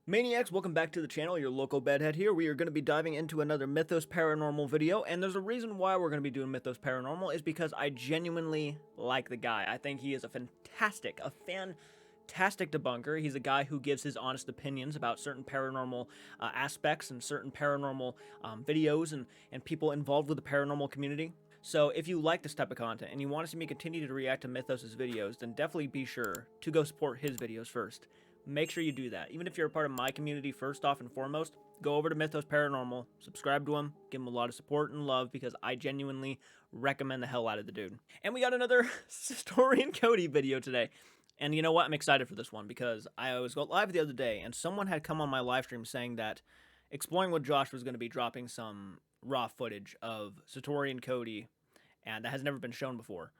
Maniacs, welcome back to the channel. Your local bedhead here. We are going to be diving into another Mythos Paranormal video, and there's a reason why we're going to be doing Mythos Paranormal is because I genuinely like the guy. I think he is a fantastic debunker. He's a guy who gives his honest opinions about certain paranormal aspects and certain paranormal videos and people involved with the paranormal community. So if you like this type of content and you want to see me continue to react to Mythos' videos, then definitely be sure to go support his videos first. Make sure you do that. Even if you're a part of my community, first off and foremost, go over to Mythos Paranormal, subscribe to him, give him a lot of support and love because I genuinely recommend the hell out of the dude. And we got another Satori and Cody video today. And you know what? I'm excited for this one because I was live the other day and someone had come on my live stream saying that Exploring with Josh was going to be dropping some raw footage of Satori and Cody, and that has never been shown before.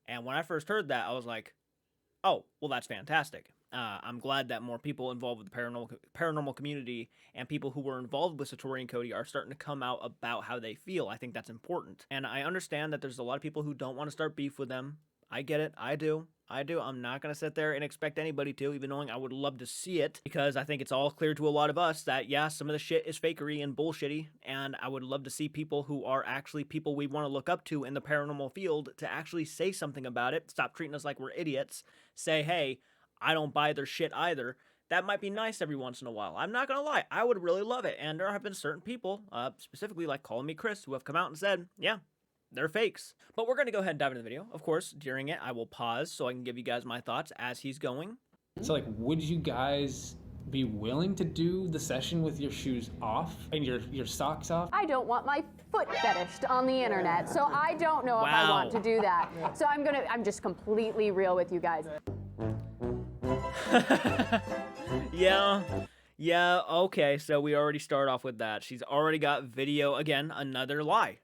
And when I first heard that, I was like, oh, well, that's fantastic. I'm glad that more people involved with the paranormal community and people who were involved with Satori and Cody are starting to come out about how they feel. I think that's important. And I understand that there's a lot of people who don't want to start beef with them. I get it. I do. I'm not going to sit there and expect anybody to, even knowing I would love to see it, because I think it's all clear to a lot of us that, yeah, some of the shit is fakery and bullshitty, and I would love to see people who are actually people we want to look up to in the paranormal field to actually say something about it, stop treating us like we're idiots, say, hey, I don't buy their shit either. That might be nice every once in a while. I'm not going to lie. I would really love it, and there have been certain people, specifically like Calling Me Chris, who have come out and said, yeah, they're fakes. But we're going to go ahead and dive into the video. Of course, during it, I will pause so I can give you guys my thoughts as he's going. So, like, would you guys be willing to do the session with your shoes off and your socks off? I don't want my foot fetished on the internet, so I don't know if I want to do that. So I'm just completely real with you guys. Yeah, okay, so we already start off with that. She's already got video, again, another lie.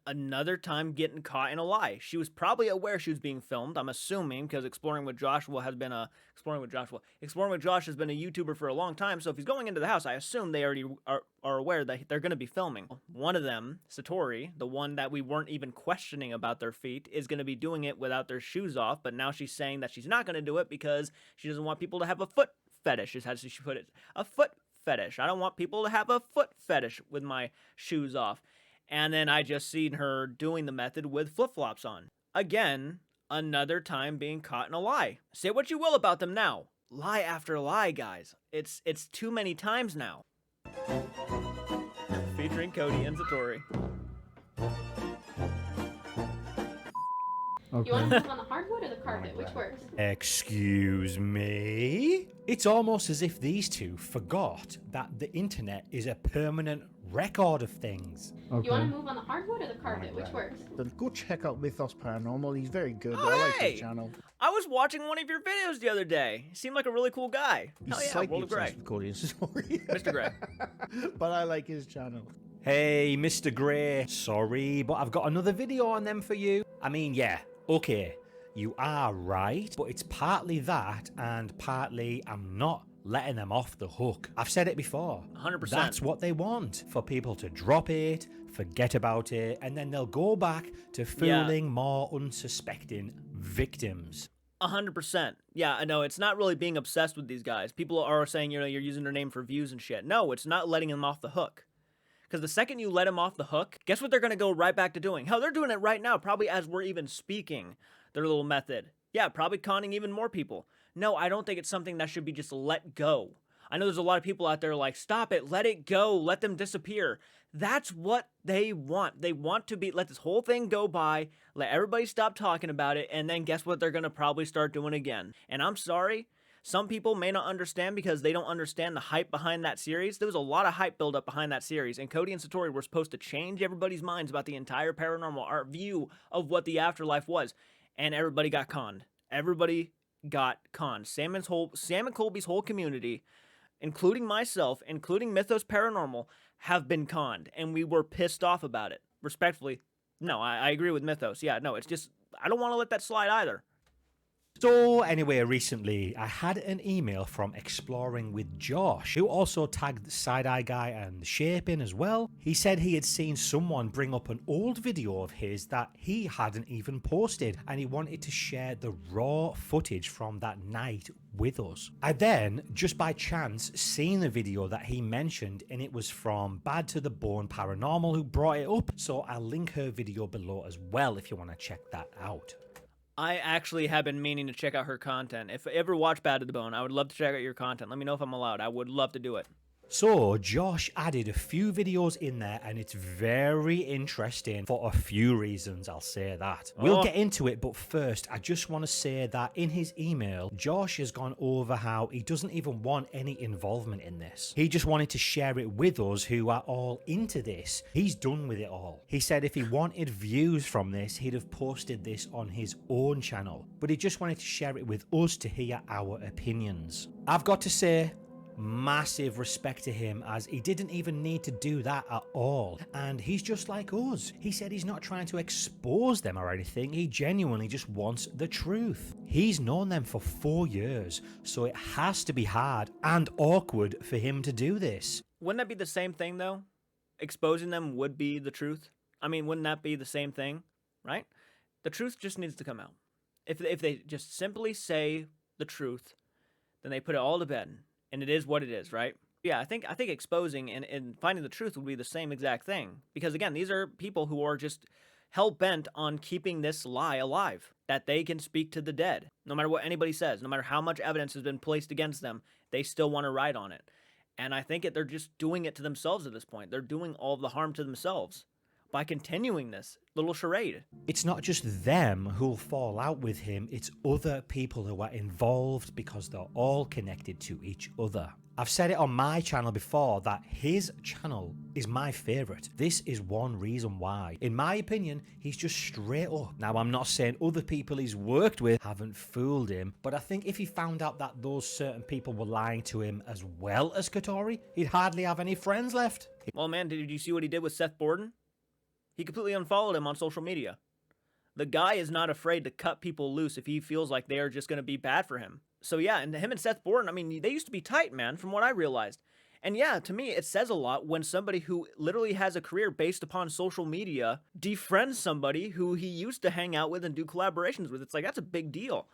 Another time getting caught in a lie. She was probably aware she was being filmed, I'm assuming, because Exploring with Josh has been a YouTuber for a long time, so if he's going into the house, I assume they already are aware that they're going to be filming. One of them, Satori, the one that we weren't even questioning about their feet, is going to be doing it without their shoes off, but now she's saying that she's not going to do it because she doesn't want people to have a foot fetish, is how she put it. A foot fetish. I don't want people to have a foot fetish with my shoes off. And then I just seen her doing the method with flip-flops on. Again, another time being caught in a lie. Say what you will about them now. Lie after lie, guys. It's too many times now. Featuring Cody and Satori. Okay. You want to move on the hardwood or the carpet? Which works? Excuse me? It's almost as if these two forgot that the internet is a permanent record of things. Okay. You want to move on the hardwood or the carpet? Which works? Then go check out Mythos Paranormal. He's very good. Oh, I like hey! his channel. I was watching one of your videos the other day. He seemed like a really cool guy. He's Hell yeah, slightly World of Grey. obsessed with Cody and Satori. Mr. Grey. But I like his channel. Hey, Mr. Grey. Sorry, but I've got another video on them for you. I mean, yeah, okay, you are right, but it's partly that and partly I'm not letting them off the hook. I've said it before. 100%. That's what they want, for people to drop it, forget about it, and then they'll go back to fooling more unsuspecting victims. 100%. Yeah, I know. It's not really being obsessed with these guys. People are saying, you know, you're using their name for views and shit. No, it's not letting them off the hook. Because the second you let them off the hook, guess what they're going to go right back to doing? Hell, they're doing it right now, probably as we're even speaking, their little method. Yeah, probably conning even more people. No, I don't think it's something that should be just let go. I know there's a lot of people out there like, stop it, let it go, let them disappear. That's what they want. They want to let this whole thing go by, let everybody stop talking about it, and then guess what they're going to probably start doing again. And I'm sorry, some people may not understand because they don't understand the hype behind that series. There was a lot of hype buildup behind that series, and Cody and Satori were supposed to change everybody's minds about the entire paranormal art view of what the afterlife was, and everybody got conned. Everybody got conned. Sam and Colby's whole community, including myself, including Mythos Paranormal, have been conned, and we were pissed off about it. Respectfully, no, I agree with Mythos. Yeah, no, it's just, I don't want to let that slide either. So anyway, recently I had an email from Exploring with Josh, who also tagged Side-Eye Guy and Shaping as well. He said he had seen someone bring up an old video of his that he hadn't even posted, and he wanted to share the raw footage from that night with us. I then, just by chance, seen the video that he mentioned, and it was from Bad to the Bone Paranormal who brought it up, so I'll link her video below as well if you want to check that out. I actually have been meaning to check out her content. If I ever watch Bad to the Bone, I would love to check out your content. Let me know if I'm allowed. I would love to do it. So Josh added a few videos in there, and it's very interesting for a few reasons, I'll say that. We'll get into it, but first I just want to say that in his email, Josh has gone over how he doesn't even want any involvement in this. He just wanted to share it with us who are all into this. He's done with it all. He said if he wanted views from this, he'd have posted this on his own channel, but he just wanted to share it with us to hear our opinions. I've got to say, massive respect to him, as he didn't even need to do that at all, and he's just like us. He said he's not trying to expose them or anything, he genuinely just wants the truth. He's known them for 4 years, so it has to be hard and awkward for him to do this. Wouldn't that be the same thing, though? Exposing them would be the truth? I mean, wouldn't that be the same thing, right? The truth just needs to come out. If they just simply say the truth, then they put it all to bed. And it is what it is, right? Yeah, I think exposing and finding the truth would be the same exact thing. Because again, these are people who are just hell-bent on keeping this lie alive, that they can speak to the dead. No matter what anybody says, no matter how much evidence has been placed against them, they still want to ride on it. And I think they're just doing it to themselves at this point. They're doing all the harm to themselves by continuing this little charade. It's not just them who'll fall out with him, it's other people who are involved because they're all connected to each other. I've said it on my channel before that his channel is my favourite. This is one reason why. In my opinion, he's just straight up. Now, I'm not saying other people he's worked with haven't fooled him, but I think if he found out that those certain people were lying to him as well as Satori, he'd hardly have any friends left. Well, man, did you see what he did with Seth Borden? He completely unfollowed him on social media. The guy is not afraid to cut people loose if he feels like they are just going to be bad for him. So yeah, and him and Seth Borden, I mean, they used to be tight, man, from what I realized. And yeah, to me, it says a lot when somebody who literally has a career based upon social media defriends somebody who he used to hang out with and do collaborations with. It's like, that's a big deal.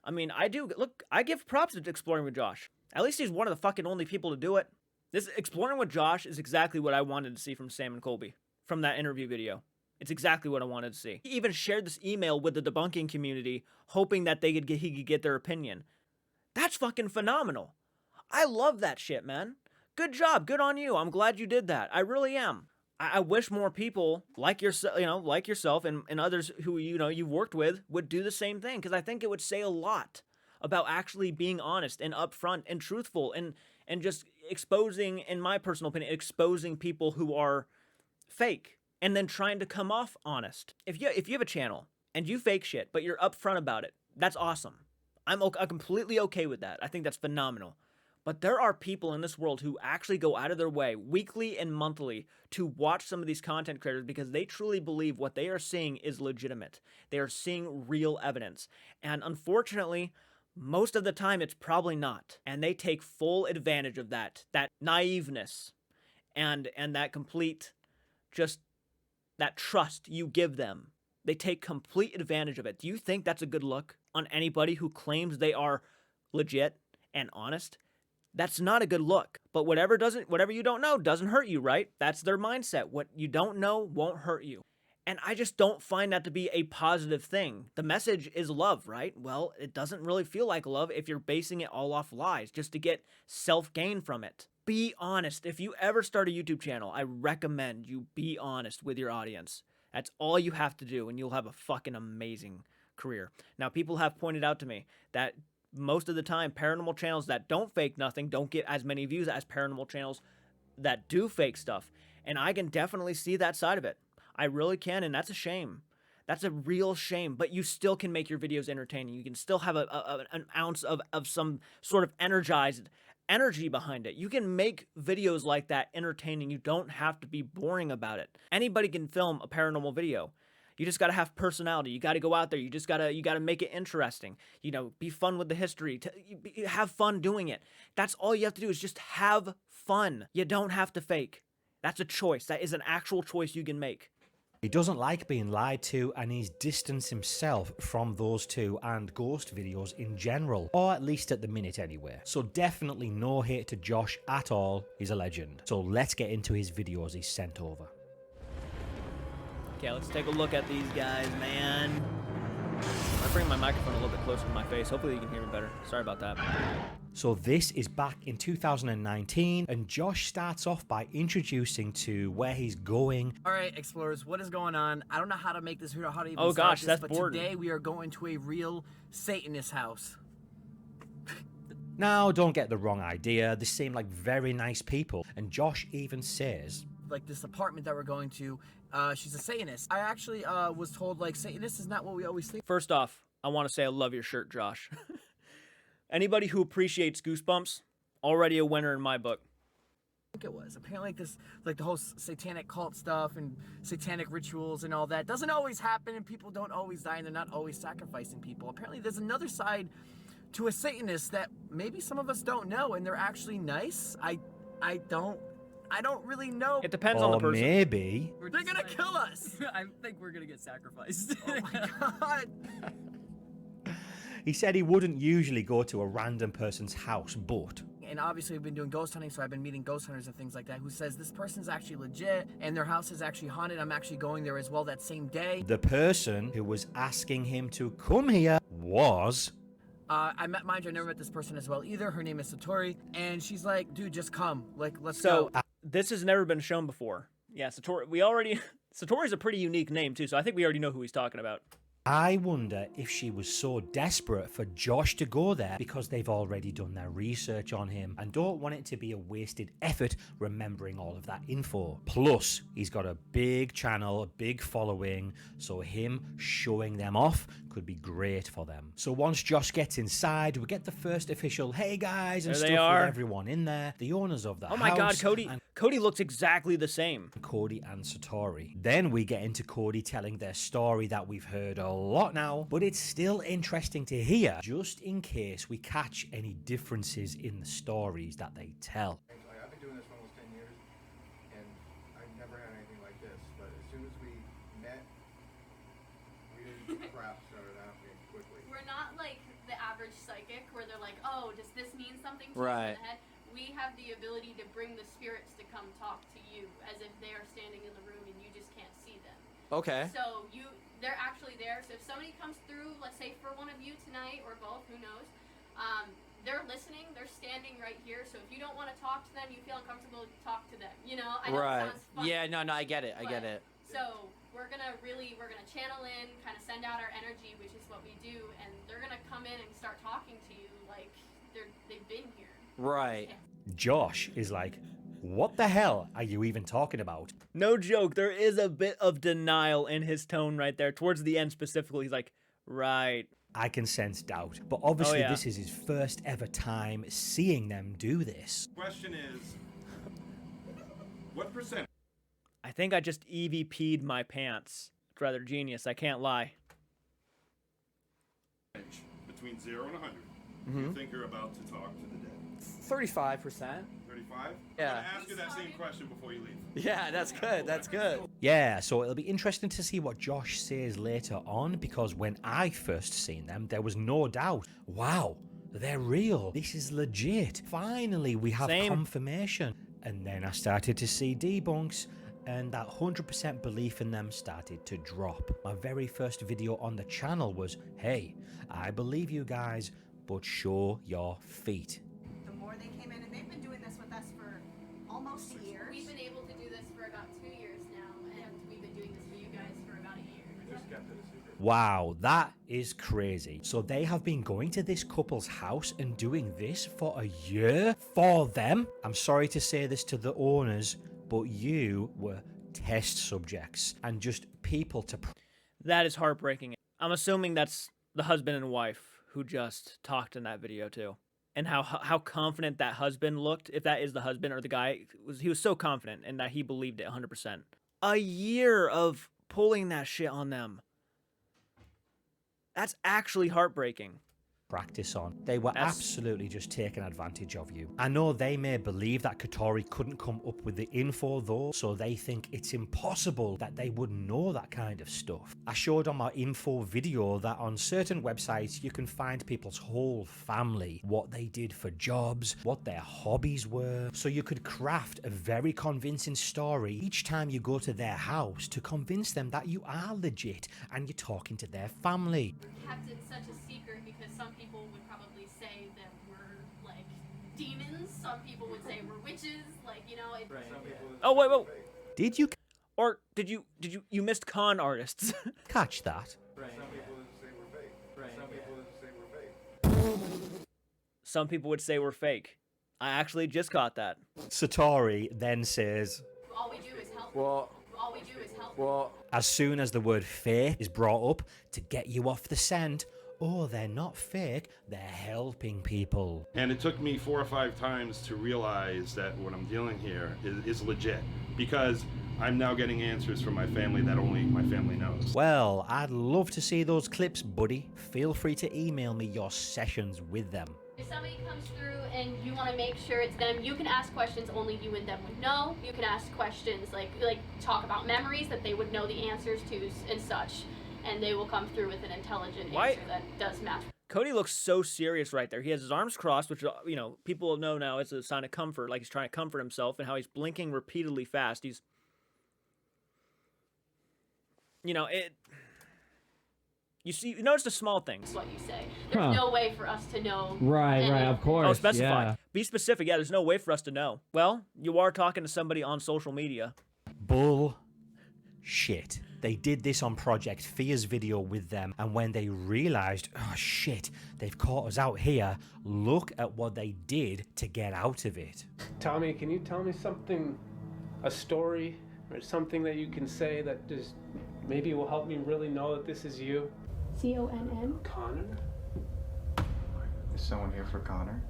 I mean, I give props to Exploring with Josh. At least he's one of the fucking only people to do it. This Exploring with Josh is exactly what I wanted to see from Sam and Colby. From that interview video. It's exactly what I wanted to see. He even shared this email with the debunking community, hoping that he could get their opinion. That's fucking phenomenal. I love that shit, man. Good job. Good on you. I'm glad you did that. I really am. I wish more people like yourself and others who you've worked with would do the same thing, because I think it would say a lot about actually being honest and upfront and truthful and just exposing, in my personal opinion, exposing people who are fake and then trying to come off honest. If you have a channel and you fake shit but you're upfront about it, that's awesome. I'm completely okay with that. I think that's phenomenal. But there are people in this world who actually go out of their way weekly and monthly to watch some of these content creators because they truly believe what they are seeing is legitimate. They are seeing real evidence. And unfortunately, most of the time it's probably not. And they take full advantage of that naiveness and that complete, just that trust you give them. They take complete advantage of it. Do you think that's a good look on anybody who claims they are legit and honest? That's not a good look. But whatever you don't know doesn't hurt you, right? That's their mindset. What you don't know won't hurt you. And I just don't find that to be a positive thing. The message is love, right? Well, it doesn't really feel like love if you're basing it all off lies just to get self-gain from it. Be honest. If you ever start a YouTube channel, I recommend you be honest with your audience. That's all you have to do, and you'll have a fucking amazing career. Now, people have pointed out to me that most of the time, paranormal channels that don't fake nothing don't get as many views as paranormal channels that do fake stuff. And I can definitely see that side of it. I really can, and that's a shame. That's a real shame, but you still can make your videos entertaining. You can still have an ounce of some sort of energized energy behind it. You can make videos like that entertaining. You don't have to be boring about it. Anybody can film a paranormal video. You just got to have personality. You got to go out there. You got to make it interesting. You know, be fun with the history. Have fun doing it. That's all you have to do is just have fun. You don't have to fake. That's a choice. That is an actual choice you can make. He doesn't like being lied to, and he's distanced himself from those two and ghost videos in general, or at least at the minute anyway. So definitely no hate to Josh at all. He's a legend. So let's get into his videos he's sent over. Okay, let's take a look at these guys, man. I bring my microphone a little bit closer to my face. Hopefully you can hear me better. Sorry about that. So this is back in 2019, and Josh starts off by introducing to where he's going. All right, explorers, what is going on? I don't know how to make this video, how to even Oh start gosh, this, that's but boring. today we are going to a real Satanist house. Now, don't get the wrong idea. They seem like very nice people, and Josh even says, Like this apartment that we're going to, she's a Satanist. I actually was told like Satanist is not what we always think. First off, I want to say I love your shirt, Josh. Anybody who appreciates Goosebumps, already a winner in my book. It was apparently like this, like the whole satanic cult stuff and satanic rituals and all that doesn't always happen, and people don't always die, and they're not always sacrificing people. Apparently there's another side to a Satanist that maybe some of us don't know, and they're actually nice. I don't really know. It depends on the or person. maybe They're gonna kill us. I think we're gonna get sacrificed. Oh my god. he said he wouldn't usually go to a random person's house, but And obviously, we've been doing ghost hunting, so I've been meeting ghost hunters and things like that who says this person's actually legit and their house is actually haunted. I'm actually going there as well that same day. the person who was asking him to come here was... I met, mind you, I never met this person as well either. Her name is Satori, and she's like, dude, just come. Like, let's So, go. this has never been shown before. Yeah, Satori, Satori's a pretty unique name too, so I think we already know who he's talking about. I wonder if she was so desperate for Josh to go there because they've already done their research on him and don't want it to be a wasted effort remembering all of that info. Plus, he's got a big channel, a big following, so him showing them off could be great for them. So once Josh gets inside, we get the first official hey guys and There they stuff are. with everyone in there, the owners of the Oh house. my god, Cody. and Cody looks exactly the same. Cody and Satori. Then we get into Cody telling their story that we've heard a lot now, but it's still interesting to hear, just in case we catch any differences in the stories that they tell. I've been doing this for almost 10 years, and I've never had anything like this, but as soon as we met, weird crap started happening quickly. We're not like the average psychic where they're like, oh, does this mean something to Right. you in the head? We have the ability to bring the spirits to come talk to you as if they are standing in the room and you just can't see them. Okay. So they're actually there. So if somebody comes through, let's say for one of you tonight or both, who knows, they're listening, they're standing right here. So if you don't want to talk to them, you feel uncomfortable, talk to them. You know, I know it sounds funny. Yeah, no, I get it. But- So we're gonna channel in, kind of send out our energy, which is what we do, and they're gonna come in and start talking to you like they've been here. Right. Josh is like, what the hell are you even talking about? No joke, there is a bit of denial in his tone right there. Towards the end specifically, he's like, right. I can sense doubt, but obviously yeah. this is his first ever time seeing them do this. Question is, what percent I think I just EVP'd my pants. It's rather genius, I can't lie. between 0 and 100 do you think you're about to talk to the dead? 35%. 35? Yeah. I'm gonna ask you that same question before you leave. Yeah, that's good. That's good. Yeah, so it'll be interesting to see what Josh says later on, because when I first seen them, there was no doubt. Wow, they're real. This is legit. Finally, we have Same. confirmation. And then I started to see debunks, and that 100% belief in them started to drop. My very first video on the channel was, hey, I believe you guys, but show your feet. The more they came in, and they've been doing this with us for almost years. We've been able to do this for about 2 years now, and we've been doing this for you guys for about a year. Just kept it a secret. Wow, that is crazy. So they have been going to this couple's house and doing this for a year for them. I'm sorry to say this to the owners, but you were test subjects and just people to... That is heartbreaking. I'm assuming that's the husband and wife who just talked in that video too. And how confident that husband looked, if that is the husband or the guy, he was so confident and that he believed it 100%. A year of pulling that shit on them. That's actually heartbreaking. Practice on. They were absolutely just taking advantage of you. I know they may believe that Satori couldn't come up with the info though, so they think it's impossible that they would know that kind of stuff. I showed on my info video that on certain websites you can find people's whole family, what they did for jobs, what their hobbies were, so you could craft a very convincing story each time you go to their house to convince them that you are legit and you're talking to their family. Kept it such a secret because some people would probably say that we're like demons. Some people would say we're witches. Like, you know. Oh wait. Did you? Or did you missed con artists? Catch that? Some people would say we're fake. Some people would say we're fake. Some people would say we're fake. I actually just caught that. Satori then says, All we do is help. Well, All we do is help. well, as soon as the word fake is brought up to get you off the scent, oh, they're not fake, they're helping people. And it took me 4 or 5 times to realize that what I'm dealing here is legit, because I'm now getting answers from my family that only my family knows. Well, I'd love to see those clips, buddy. Feel free to email me your sessions with them. If somebody comes through and you want to make sure it's them, you can ask questions only you and them would know. You can ask questions like talk about memories that they would know the answers to and such, and they will come through with an intelligent answer that does match. Cody looks so serious right there. He has his arms crossed, which, you know, people know now it's a sign of comfort, like he's trying to comfort himself, and how he's blinking repeatedly fast. He's, you know, you notice the small things. What you say. There's no way for us to know. Right, of course. Oh, specify. Yeah. Be specific. Yeah, there's no way for us to know. Well, you are talking to somebody on social media. Bull shit. They did this on Project Fear's video with them, and when they realized, oh shit, they've caught us out here, look at what they did to get out of it. Tommy, can you tell me something, a story, or something that you can say that just maybe will help me really know that this is you? C-O-N-N? Connor? is someone here for Connor?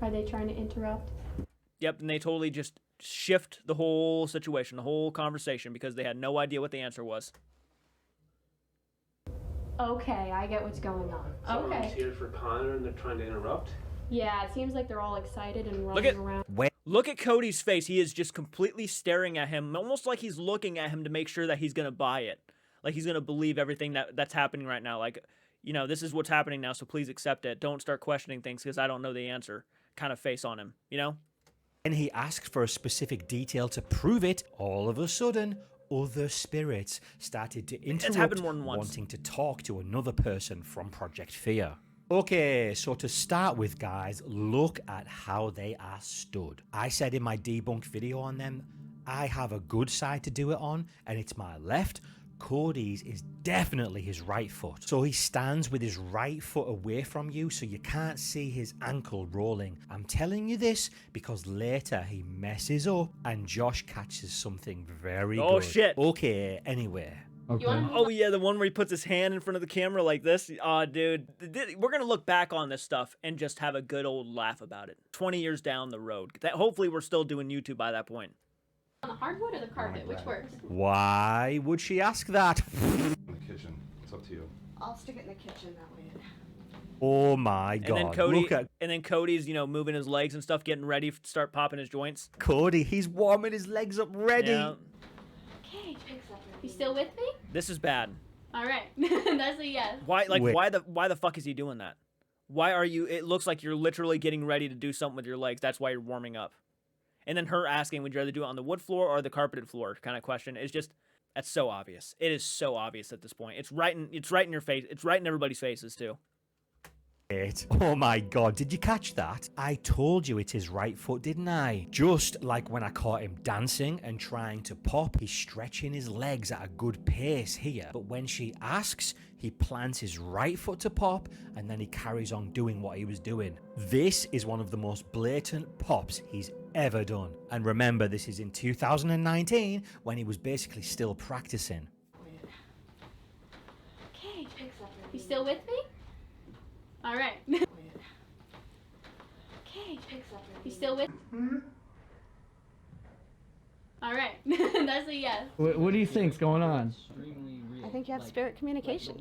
Are they trying to interrupt? Yep, and they totally just shift the whole situation, the whole conversation, because they had no idea what the answer was. Okay, I get what's going on. Someone's here for Connor and they're trying to interrupt? Yeah, it seems like they're all excited and running around. Look at Cody's face. He is just completely staring at him, almost like he's looking at him to make sure that he's going to buy it. Like he's going to believe everything that's happening right now. Like, you know, this is what's happening now, so please accept it. Don't start questioning things because I don't know the answer. Kind of face on him, you know? When he asked for a specific detail to prove it, all of a sudden, other spirits started to interrupt, it's happened more than once. wanting to talk to another person from Project Fear. Okay, so to start with, guys, look at how they are stood. I said in my debunk video on them, I have a good side to do it on, and it's my left. Cody's is definitely his right foot. So he stands with his right foot away from you so you can't see his ankle rolling. I'm telling you this because later he messes up and Josh catches something very good. Oh, shit. Okay, anyway. Okay. Oh, yeah, the one where he puts his hand in front of the camera like this. Oh, dude. We're going to look back on this stuff and just have a good old laugh about it. 20 years down the road. Hopefully we're still doing YouTube by that point. On the hardwood or the carpet, which works? Why would she ask that? In the kitchen. It's up to you. I'll stick it in the kitchen that way. Oh my god. And then Cody's, you know, moving his legs and stuff, getting ready to start popping his joints. Cody, he's warming his legs up ready. Yeah. Okay, you still with me? This is bad. All right, that's a yes. Why the fuck is he doing that? Why are you? It looks like you're literally getting ready to do something with your legs. That's why you're warming up. And then her asking, would you rather do it on the wood floor or the carpeted floor kind of question. It's just, that's so obvious. It is so obvious at this point. It's right in your face. It's right in everybody's faces too. Oh my god, did you catch that? I told you it's his right foot, didn't I? Just like when I caught him dancing and trying to pop, he's stretching his legs at a good pace here. But when she asks, he plants his right foot to pop and then he carries on doing what he was doing. This is one of the most blatant pops he's ever done. And remember, this is in 2019 when he was basically still practicing. Okay, you still with me? All right. Okay, you still with me? All right, that's a yes. What do you think's going on? I think you have spirit communication.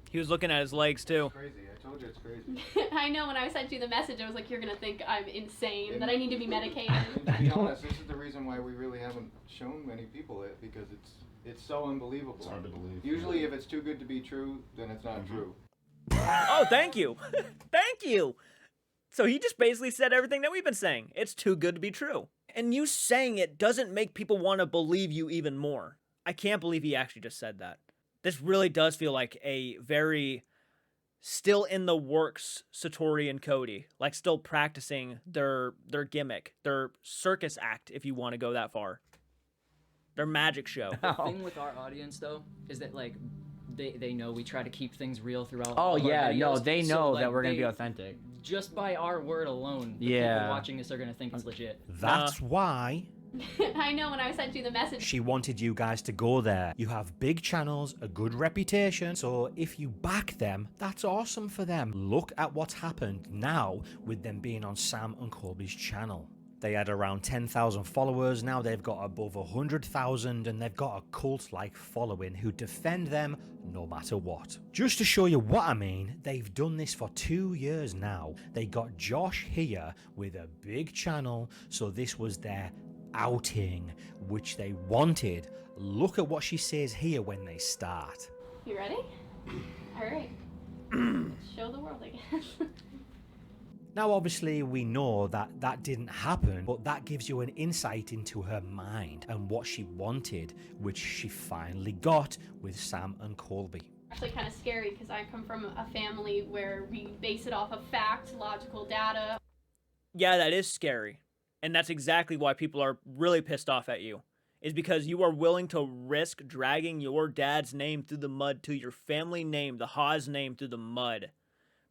He was looking at his legs too. Crazy. I told you it's crazy. I know when I sent you the message, I was like, you're gonna think I'm insane, that I need to be medicated. To be honest, this is the reason why we really haven't shown many people it, because it's so unbelievable. It's hard to believe. Usually, if it's too good to be true, then it's not true. Oh, thank you. Thank you. So he just basically said everything that we've been saying. It's too good to be true. And you saying it doesn't make people want to believe you even more. I can't believe he actually just said that. This really does feel like a very still in the works Satori and Cody. Like still practicing their gimmick, their circus act, if you want to go that far. Their magic show. The thing with our audience, though, is that, like, they know we try to keep things real throughout Oh all of our yeah, videos. no, they know So, that like, we're gonna be authentic. Just by our word alone, the Yeah. people watching this are gonna think it's legit. That's why I know when I sent you the message. she wanted you guys to go there. You have big channels, a good reputation, so if you back them, that's awesome for them. Look at what's happened now with them being on Sam and Colby's channel. They had around 10,000 followers, now they've got above 100,000, and they've got a cult-like following who defend them no matter what. Just to show you what I mean, they've done this for 2 years now. They got Josh here with a big channel, so this was their outing, which they wanted. Look at what she says here when they start. You ready? All right. Let's show the world, I guess. Now obviously we know that that didn't happen, but that gives you an insight into her mind and what she wanted, which she finally got with Sam and Colby. Actually kind of scary because I come from a family where we base it off of fact, logical data. Yeah, that is scary. And that's exactly why people are really pissed off at you. Is because you are willing to risk dragging your dad's name through the mud, to your family name, the Haas name, through the mud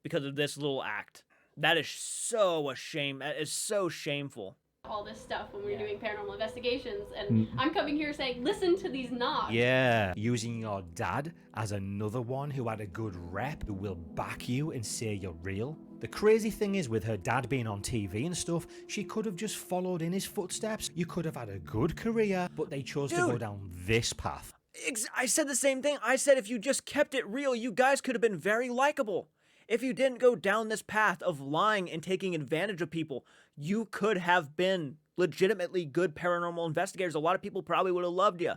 because of this little act. That is so a shame. That is so shameful. All this stuff when we're doing paranormal investigations, and I'm coming here saying, listen to these knocks. Yeah, using your dad as another one who had a good rep, who will back you and say you're real. The crazy thing is, with her dad being on TV and stuff, she could have just followed in his footsteps. You could have had a good career, but they chose to go down this path. I said the same thing. I said if you just kept it real, you guys could have been very likable. If you didn't go down this path of lying and taking advantage of people, you could have been legitimately good paranormal investigators. A lot of people probably would have loved you.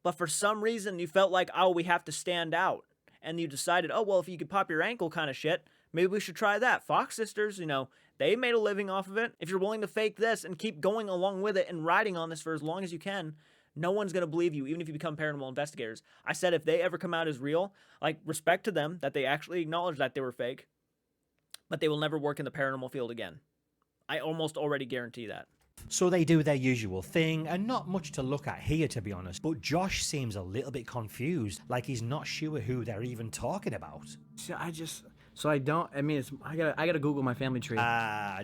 But for some reason, you felt like, oh, we have to stand out. And you decided, oh, well, if you could pop your ankle kind of shit, maybe we should try that. Fox Sisters, you know, they made a living off of it. If you're willing to fake this and keep going along with it and riding on this for as long as you can, no one's going to believe you, even if you become paranormal investigators. I said if they ever come out as real, like, respect to them that they actually acknowledge that they were fake, but they will never work in the paranormal field again. I almost already guarantee that. So they do their usual thing, and not much to look at here, to be honest. But Josh seems a little bit confused, like he's not sure who they're even talking about. I gotta Google my family tree.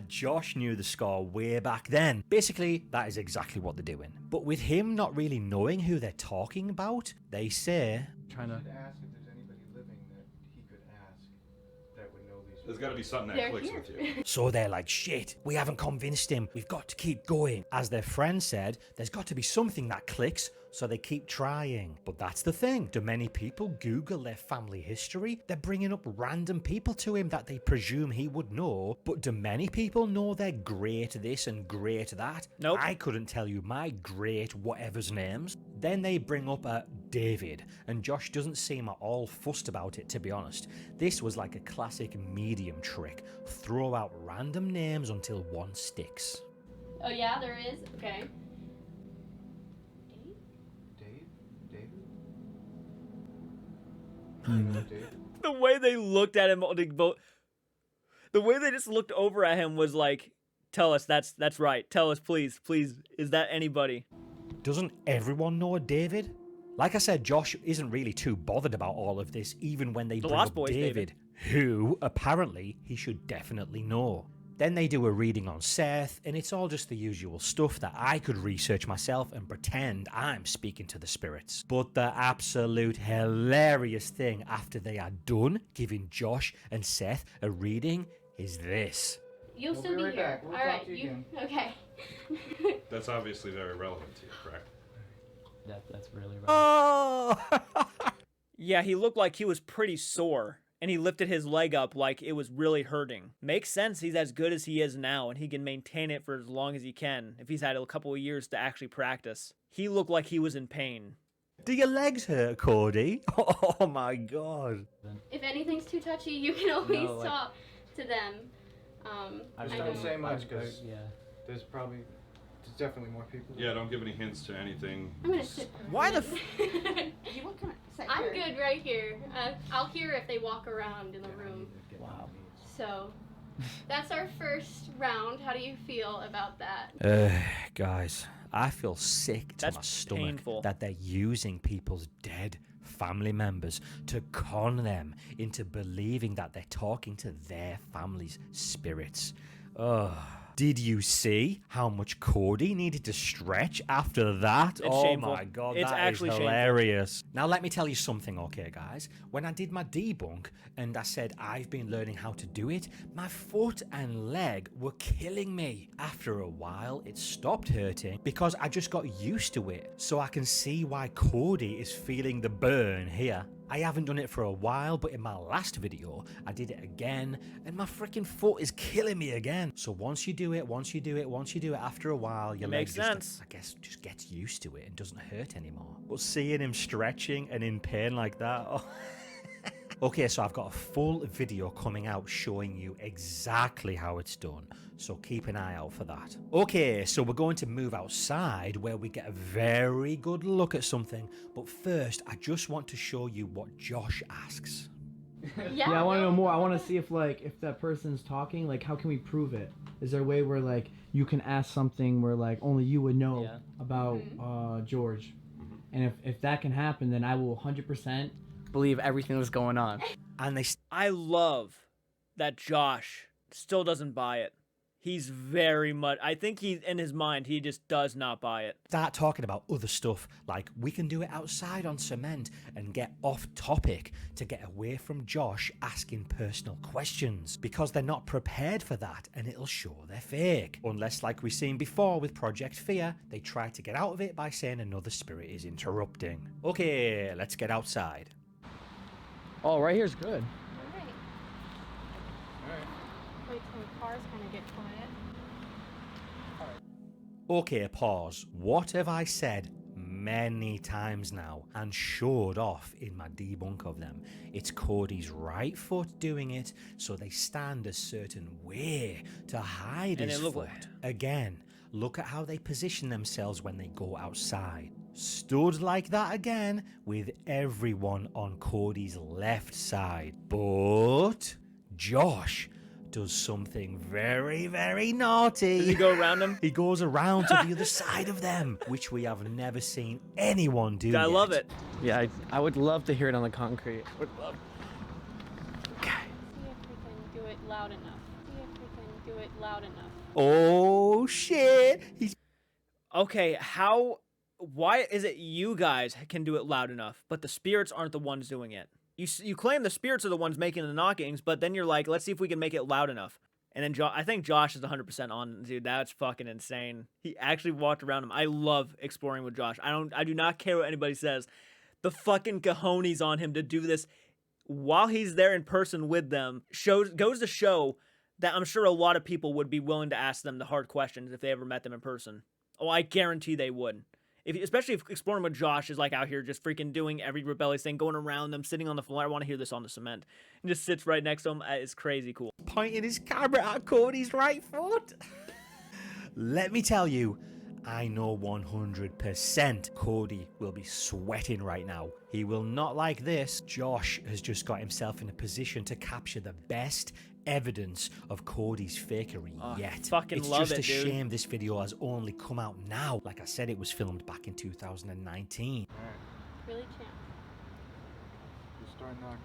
Josh knew the score way back then. Basically, that is exactly what they're doing. But with him not really knowing who they're talking about, they say... Trying to ask if there's anybody living that he could ask that would know these. There's got to be something that clicks with you. So they're like, shit, we haven't convinced him. We've got to keep going. As their friend said, there's got to be something that clicks, so they keep trying. But that's the thing. Do many people Google their family history? They're bringing up random people to him that they presume he would know. But do many people know they're great this and great that? Nope. I couldn't tell you my great whatever's names. Then they bring up David, and Josh doesn't seem at all fussed about it, to be honest. This was like a classic medium trick. Throw out random names until one sticks. Oh yeah, there is? Okay. The way they looked at him, the way they just looked over at him was like, tell us, that's right. Tell us, please, is that anybody? Doesn't everyone know David? Like I said, Josh isn't really too bothered about all of this, even when they bring Lost up Boys David, who apparently he should definitely know. Then they do a reading on Seth, and it's all just the usual stuff that I could research myself and pretend I'm speaking to the spirits. But the absolute hilarious thing after they are done giving Josh and Seth a reading is this. You'll We'll still be be right here. back. We'll All talk right. to you again. Okay. That's obviously very relevant to you, correct? That's really right. Oh! Yeah, he looked like he was pretty sore, and he lifted his leg up like it was really hurting. Makes sense, he's as good as he is now, and he can maintain it for as long as he can, if he's had a couple of years to actually practice. He looked like he was in pain. Do your legs hurt, Cody? Oh my god. If anything's too touchy, you can always No, like- talk to them. Just I don't know. say much because Yeah. there's definitely more people. Yeah, don't give any hints to anything. I'm gonna sit. Why the You look kind of I'm good right here. I'll hear if they walk around in the room. Wow. So, that's our first round. How do you feel about that? Guys, I feel sick to That's my stomach painful. that they're using people's dead family members to con them into believing that they're talking to their family's spirits. Ugh. Did you see how much Cody needed to stretch after that? It's oh shameful. my god, It's that actually is shameful. hilarious. Now let me tell you something, okay guys? When I did my debunk and I said I've been learning how to do it, my foot and leg were killing me. After a while, it stopped hurting because I just got used to it. So I can see why Cody is feeling the burn here. I haven't done it for a while, but in my last video, I did it again, and my freaking foot is killing me again. So once you do it, after a while, your leg makes sense. I guess, just gets used to it and doesn't hurt anymore. But seeing him stretching and in pain like that, oh. Okay, so I've got a full video coming out showing you exactly how it's done. So keep an eye out for that. Okay, so we're going to move outside where we get a very good look at something. But first, I just want to show you what Josh asks. Yeah, I want to no, know more. I want to see if if that person's talking, how can we prove it? Is there a way where you can ask something where only you would know about George? And if that can happen, then I will 100% believe everything that's going on. And I love that Josh still doesn't buy it. He's very much, I think in his mind, he just does not buy it. Start talking about other stuff, like we can do it outside on cement, and get off topic to get away from Josh asking personal questions, because they're not prepared for that and it'll show they're fake. Unless, like we've seen before with Project Fear, they try to get out of it by saying another spirit is interrupting. Okay, let's get outside. Oh, right here's good. Alright. Wait till the cars kind of get quiet. Okay, pause. What have I said many times now and showed off in my debunk of them? It's Cody's right foot doing it, so they stand a certain way to hide And his it looked foot. like- Again, look at how they position themselves when they go outside. Stood like that again with everyone on Cody's left side. But Josh does something very, very naughty. Does he go around him? He goes around to the other side of them, which we have never seen anyone do. I love it. Yeah, I would love to hear it on the concrete. Would love. See if we can do it loud enough. See if we can do it loud enough. Oh shit! Okay, why is it you guys can do it loud enough, but the spirits aren't the ones doing it? You claim the spirits are the ones making the knockings, but then you're like, let's see if we can make it loud enough. And then I think Josh is 100% on. Dude, that's fucking insane. He actually walked around him. I love exploring with Josh. I do not care what anybody says. The fucking cojones on him to do this while he's there in person with them goes to show that I'm sure a lot of people would be willing to ask them the hard questions if they ever met them in person. Oh, I guarantee they would. Especially if exploring with Josh is out here just freaking doing every rebellious thing, going around them, sitting on the floor. I want to hear this on the cement. And just sits right next to him. It's crazy cool. Pointing his camera at Cody's right foot. Let me tell you, I know 100% Cody will be sweating right now. He will not like this. Josh has just got himself in a position to capture the best evidence of Cody's fakery yet. Fucking it's love just it, a dude. shame this video has only come out now. Like I said, it was filmed back in 2019. Really, champ? Just start knocking.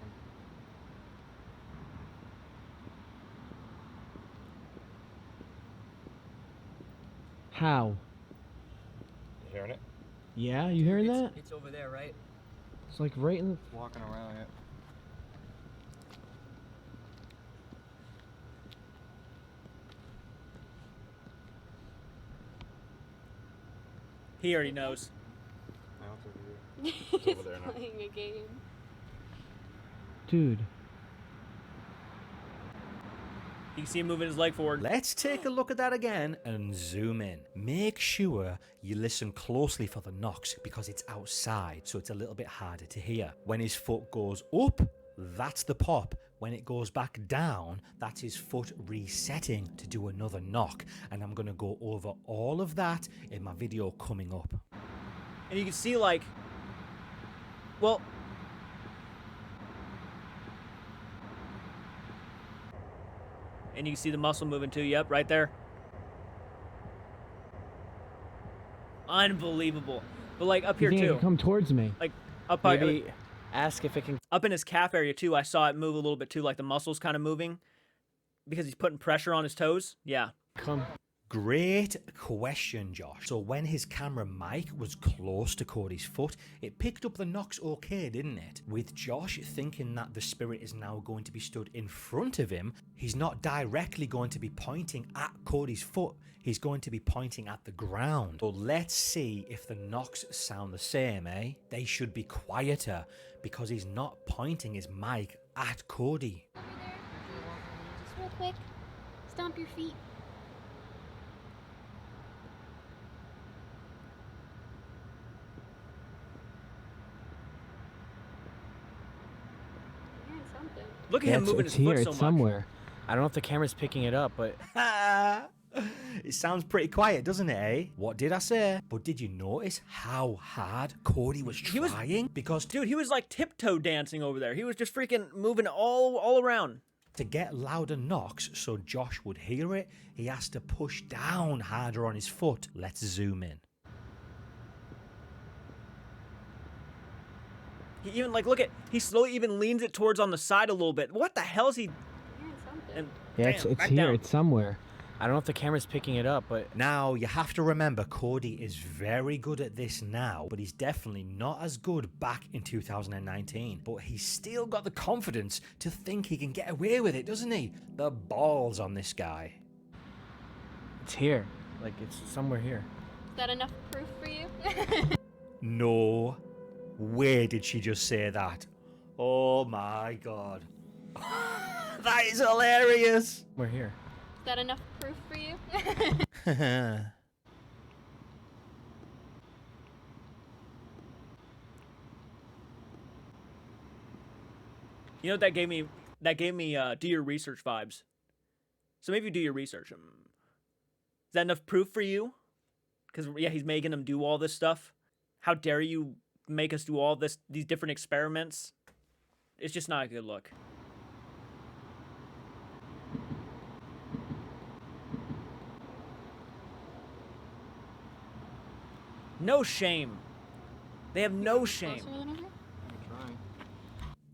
How? You hearing it? Yeah, you hearing that? It's over there, right? It's right in the. Walking around it. He already knows. He's over there now. playing a game. Dude. You can see him moving his leg forward. Let's take a look at that again and zoom in. Make sure you listen closely for the knocks because it's outside, so it's a little bit harder to hear. When his foot goes up, that's the pop. When it goes back down, that's his foot resetting to do another knock. And I'm going to go over all of that in my video coming up. And you can see, like, well, and you can see the muscle moving too. Yep, right there. Unbelievable. But like up here You think it too. can come towards me. Like up Maybe ask if it can. up in his calf area too. I saw it move a little bit too, like the muscles kind of moving because he's putting pressure on his toes. Yeah. Come. Great question, Josh. So when his camera mic was close to Cody's foot, it picked up the knocks okay, didn't it? With Josh thinking that the spirit is now going to be stood in front of him, he's not directly going to be pointing at Cody's foot. He's going to be pointing at the ground. So let's see if the knocks sound the same, eh? They should be quieter because he's not pointing his mic at Cody. Over there. Just real quick. Stomp your feet. You're hearing something. Look at him moving his foot so much. somewhere. I don't know if the camera's picking it up, but It sounds pretty quiet, doesn't it, eh? What did I say? But did you notice how hard Cody was trying? Because Dude, he was like tiptoe dancing over there. He was just freaking moving all around. to get louder knocks so Josh would hear it, he has to push down harder on his foot. Let's zoom in. He even, like, look at, he slowly even leans it towards on the side a little bit. What the hell is he? And Yeah, bam, it's back here. down. It's somewhere. I don't know if the camera's picking it up, but Now, you have to remember Cody is very good at this now, but he's definitely not as good back in 2019. But he's still got the confidence to think he can get away with it, doesn't he? The balls on this guy. it's here. Like, it's somewhere here. Is that enough proof for you? No way did she just say that. Oh my god. That is hilarious. We're here. Is that enough proof for you? You know what that gave me? That gave me do your research vibes. So maybe do your research. Is that enough proof for you? Because yeah, he's making them do all this stuff. How dare you make us do all these different experiments? It's just not a good look. No shame. They have no shame.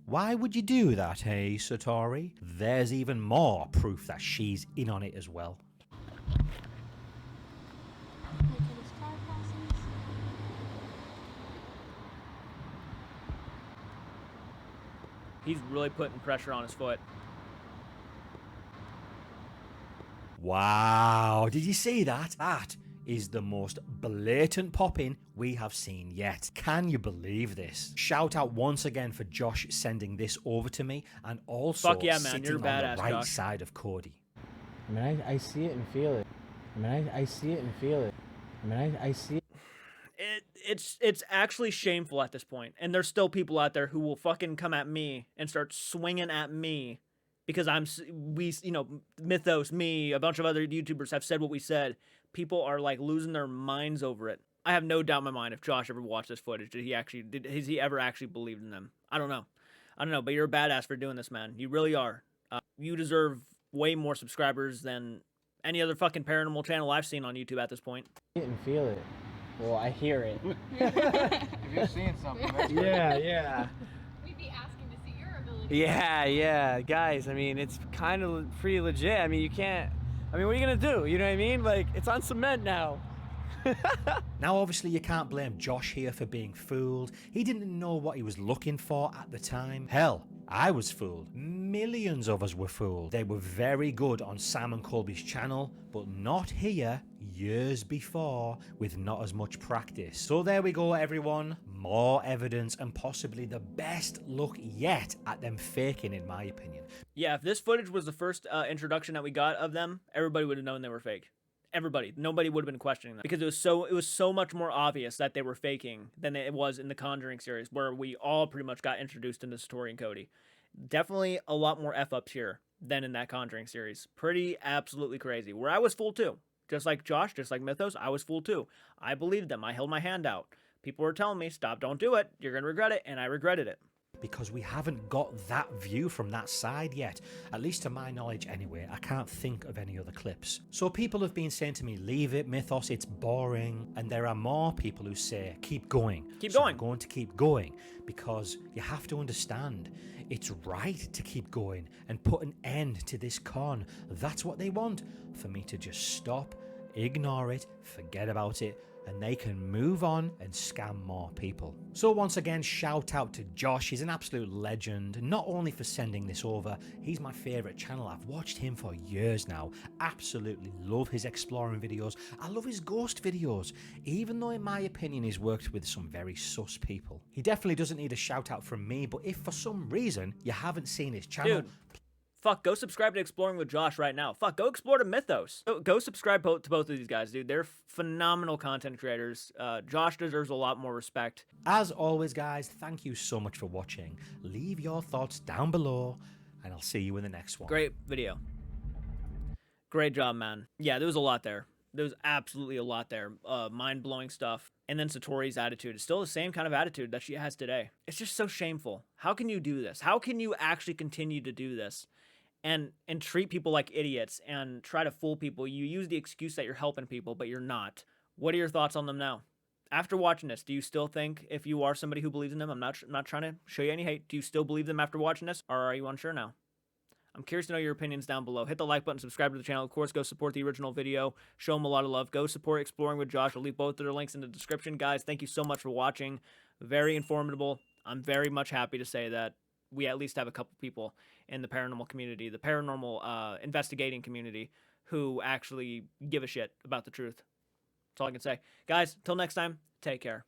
Why would you do that, hey, Satori? There's even more proof that she's in on it as well. He's really putting pressure on his foot. Wow, did you see that? That is the most blatant pop-in we have seen yet. Can you believe this? Shout out once again for Josh sending this over to me and also Fuck yeah, man, sitting you're on badass, the right Josh. side of Cody. I mean, I see it and feel it. I mean, I see it and feel it. I mean, I see it. It's actually shameful at this point, and there's still people out there who will fucking come at me and start swinging at me because Mythos, me, a bunch of other YouTubers have said what we said. People are like losing their minds over it. I have no doubt in my mind if Josh ever watched this footage, has he ever actually believed in them? I don't know, but you're a badass for doing this, man. You really are. You deserve way more subscribers than any other fucking paranormal channel I've seen on YouTube at this point. I see it and feel it. Well, I hear it. If you're seeing something, that's Yeah. We'd be asking to see your ability. Yeah, guys. I mean, it's kind of pretty legit. I mean, you can't. I mean, what are you gonna do? You know what I mean? Like, it's on cement now. Now, obviously, you can't blame Josh here for being fooled. He didn't know what he was looking for at the time. Hell, I was fooled. Millions of us were fooled. They were very good on Sam and Colby's channel, but not here years before with not as much practice. So there we go, everyone. More evidence and possibly the best look yet at them faking, in my opinion. Yeah, if this footage was the first introduction that we got of them, everybody would have known they were fake. Everybody. Nobody would have been questioning them because it was so much more obvious that they were faking than it was in the Conjuring series, where we all pretty much got introduced into Satori and Cody. Definitely a lot more F-ups here than in that Conjuring series. Pretty absolutely crazy. Where I was fooled too. Just like Josh, just like Mythos, I was fooled too. I believed them. I held my hand out. People were telling me, stop, don't do it. You're going to regret it. And I regretted it. Because we haven't got that view from that side yet. At least to my knowledge anyway, I can't think of any other clips. So people have been saying to me, leave it, Mythos, it's boring. And there are more people who say, keep going. Keep so going. I'm going to keep going because you have to understand, it's right to keep going and put an end to this con. That's what they want, for me to just stop, ignore it, forget about it, and they can move on and scam more people. So once again, shout out to Josh. He's an absolute legend, not only for sending this over, he's my favourite channel. I've watched him for years now. Absolutely love his exploring videos. I love his ghost videos, even though in my opinion he's worked with some very sus people. He definitely doesn't need a shout out from me, but if for some reason you haven't seen his channel... Dude. Fuck, go subscribe to Exploring with Josh right now. Fuck, go explore to Mythos. Go subscribe to both of these guys, dude. They're phenomenal content creators. Josh deserves a lot more respect. As always, guys, thank you so much for watching. Leave your thoughts down below, and I'll see you in the next one. Great video. Great job, man. Yeah, there was a lot there. There was absolutely a lot there. Mind-blowing stuff. And then Satori's attitude is still the same kind of attitude that she has today. It's just so shameful. How can you do this? How can you actually continue to do this? And treat people like idiots and try to fool people. You use the excuse that you're helping people, but you're not. What are your thoughts on them now? After watching this, do you still think, if you are somebody who believes in them, I'm not trying to show you any hate, do you still believe them after watching this, or are you unsure now? I'm curious to know your opinions down below. Hit the like button, subscribe to the channel. Of course, go support the original video. Show them a lot of love. Go support Exploring with Josh. I'll leave both of their links in the description. Guys, thank you so much for watching. Very informative. I'm very much happy to say that we at least have a couple people in the paranormal community, the paranormal investigating community, who actually give a shit about the truth. That's all I can say. Guys, till next time, take care.